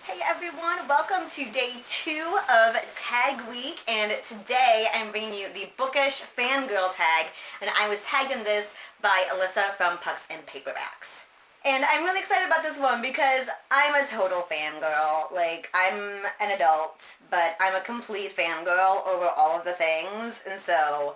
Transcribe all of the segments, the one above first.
Hey everyone, welcome to day 2 of Tag Week, and today I'm bringing you the Bookish Fangirl Tag, and I was tagged in this by Alyssa from PucksandPaperbacks. And I'm really excited about this one because I'm a total fangirl. Like, I'm an adult, but I'm a complete fangirl over all of the things, and so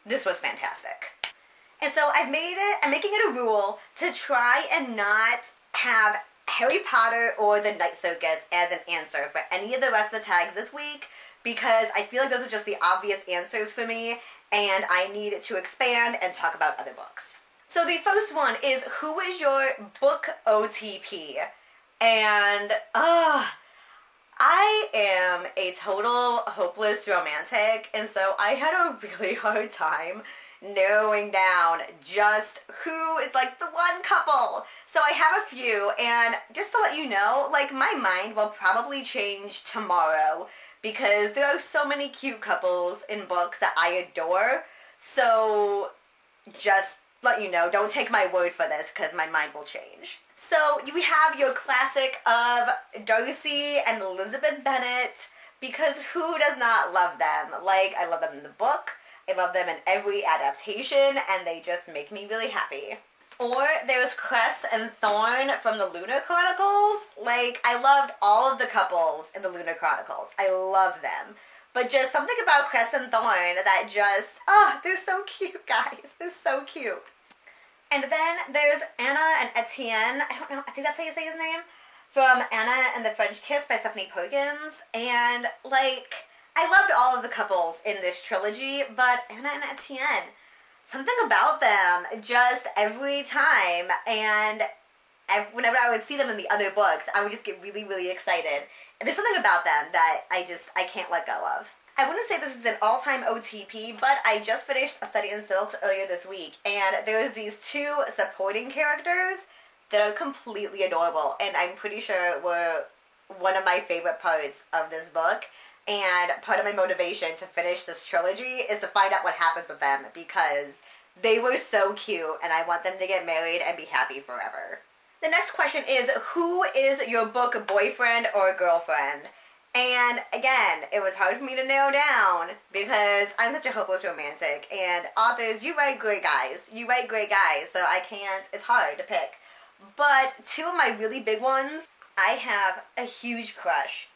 this was fantastic. And so I'm making it a rule to try and not have Harry Potter or the Night Circus as an answer for any of the rest of the tags this week, because I feel like those are just the obvious answers for me, and I need to expand and talk about other books. So the first one is, who is your book OTP? And, I am a total hopeless romantic, and so I had a really hard time narrowing down just who is like the one couple. So I have a few, and just to let you know, like, my mind will probably change tomorrow because there are so many cute couples in books that I adore. So just let you know, don't take my word for this because my mind will change. So we have your classic of Darcy and Elizabeth Bennet, because who does not love them? Like, I love them in the book, I love them in every adaptation, and they just make me really happy. Or there's Cress and Thorn from the Lunar Chronicles. Like, I loved all of the couples in the Lunar Chronicles. I love them. But just something about Cress and Thorn that just, they're so cute, guys. They're so cute. And then there's Anna and Etienne. I don't know, I think that's how you say his name. From Anna and the French Kiss by Stephanie Perkins. And, like, I loved all of the couples in this trilogy, but Anna and Etienne, something about them just every time, and whenever I would see them in the other books, I would just get really, really excited. And there's something about them that I can't let go of. I wouldn't say this is an all-time OTP, but I just finished A Study in Silks earlier this week, and there's these two supporting characters that are completely adorable, and I'm pretty sure were one of my favorite parts of this book. And part of my motivation to finish this trilogy is to find out what happens with them, because they were so cute and I want them to get married and be happy forever. The next question is, who is your book boyfriend or girlfriend? And again, it was hard for me to narrow down because I'm such a hopeless romantic, and authors, you write great guys. You write great guys, so it's hard to pick. But two of my really big ones, I have a huge crush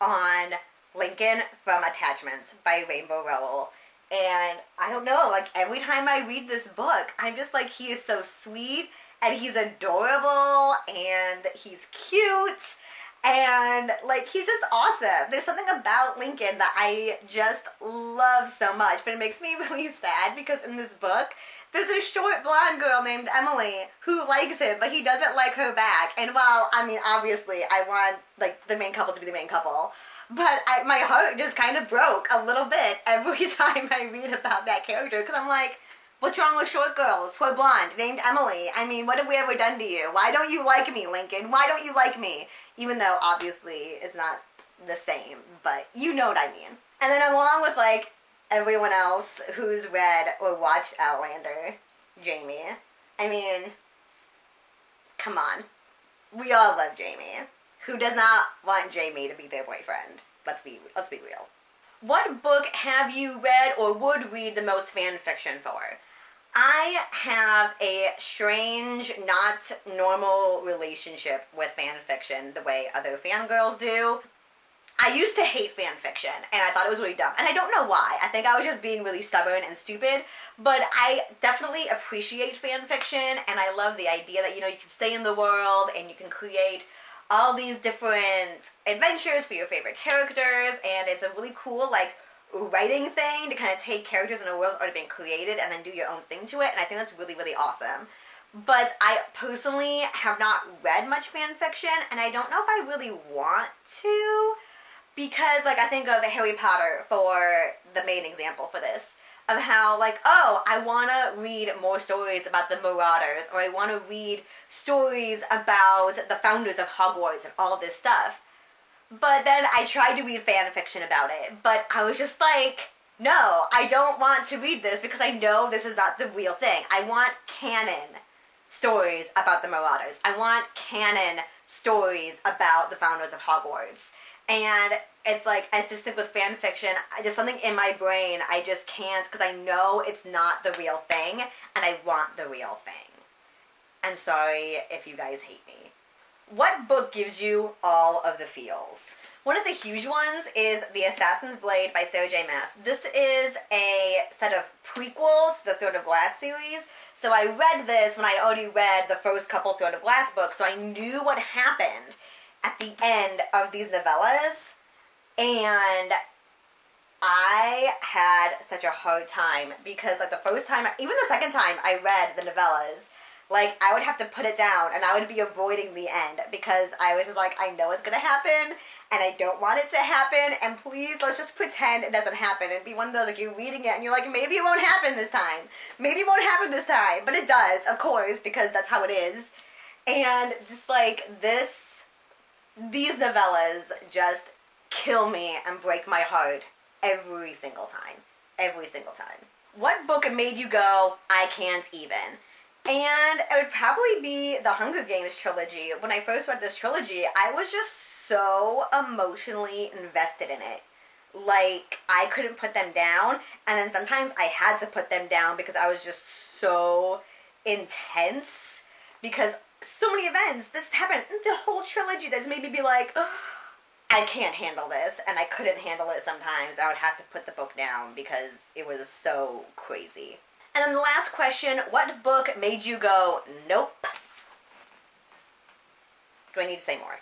on Lincoln from Attachments by Rainbow Rowell. And I don't know, like, every time I read this book, I'm just like, he is so sweet, and he's adorable, and he's cute, and, like, he's just awesome. There's something about Lincoln that I just love so much, but it makes me really sad because in this book, there's a short blonde girl named Emily who likes him, but he doesn't like her back. And while, I mean, obviously, I want, like, the main couple to be the main couple, but my heart just kind of broke a little bit every time I read about that character, because I'm like, what's wrong with short girls who are blonde, named Emily? I mean, what have we ever done to you? Why don't you like me, Lincoln? Why don't you like me? Even though, obviously, it's not the same, but you know what I mean. And then along with, like, everyone else who's read or watched Outlander, Jamie. I mean, come on. We all love Jamie. Who does not want Jamie to be their boyfriend? Let's be real. What book have you read or would read the most fan fiction for? I have a strange, not normal relationship with fan fiction the way other fangirls do. I used to hate fan fiction, and I thought it was really dumb. And I don't know why. I think I was just being really stubborn and stupid. But I definitely appreciate fan fiction, and I love the idea that, you know, you can stay in the world, and you can create all these different adventures for your favorite characters, and it's a really cool, like, writing thing to kind of take characters in a world that's already been created and then do your own thing to it, and I think that's really, really awesome. But I personally have not read much fan fiction, and I don't know if I really want to, because, like, I think of Harry Potter for the main example for this, of how, like, oh, I want to read more stories about the Marauders, or I want to read stories about the founders of Hogwarts and all of this stuff. But then I tried to read fan fiction about it, but I was just like, no, I don't want to read this because I know this is not the real thing. I want canon stories about the Marauders. I want canon stories about the founders of Hogwarts. And it's like, I just think with fan fiction, just something in my brain, I just can't, because I know it's not the real thing, and I want the real thing. I'm sorry if you guys hate me. What book gives you all of the feels? One of the huge ones is The Assassin's Blade by Sarah J. Maas. This is a set of prequels to the Throne of Glass series. So I read this when I already read the first couple Throne of Glass books, so I knew what happened at the end of these novellas. And I had such a hard time because, like, the first time, even the second time I read the novellas, like, I would have to put it down and I would be avoiding the end because I was just like, I know it's going to happen and I don't want it to happen, and please, let's just pretend it doesn't happen. And be one of those, like, you're reading it and you're like, maybe it won't happen this time. Maybe it won't happen this time. But it does, of course, because that's how it is. And just, like, these novellas just kill me and break my heart every single time. Every single time. What book made you go, I can't even? And it would probably be the Hunger Games trilogy. When I first read this trilogy, I was just so emotionally invested in it. Like, I couldn't put them down, and then sometimes I had to put them down because I was just so intense. Because so many events, this happened, the whole trilogy, that's made me be like, oh, I can't handle this, and I couldn't handle it sometimes. I would have to put the book down because it was so crazy. And then the last question, what book made you go, nope? Do I need to say more?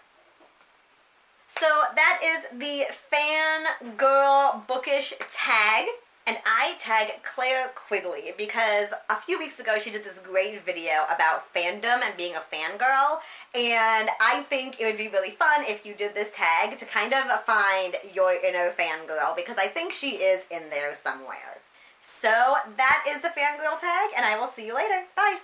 So that is the Fangirl Bookish Tag. And I tag Claire Quigley because a few weeks ago she did this great video about fandom and being a fangirl. And I think it would be really fun if you did this tag to kind of find your inner fangirl, because I think she is in there somewhere. So that is the Fangirl Tag, and I will see you later. Bye!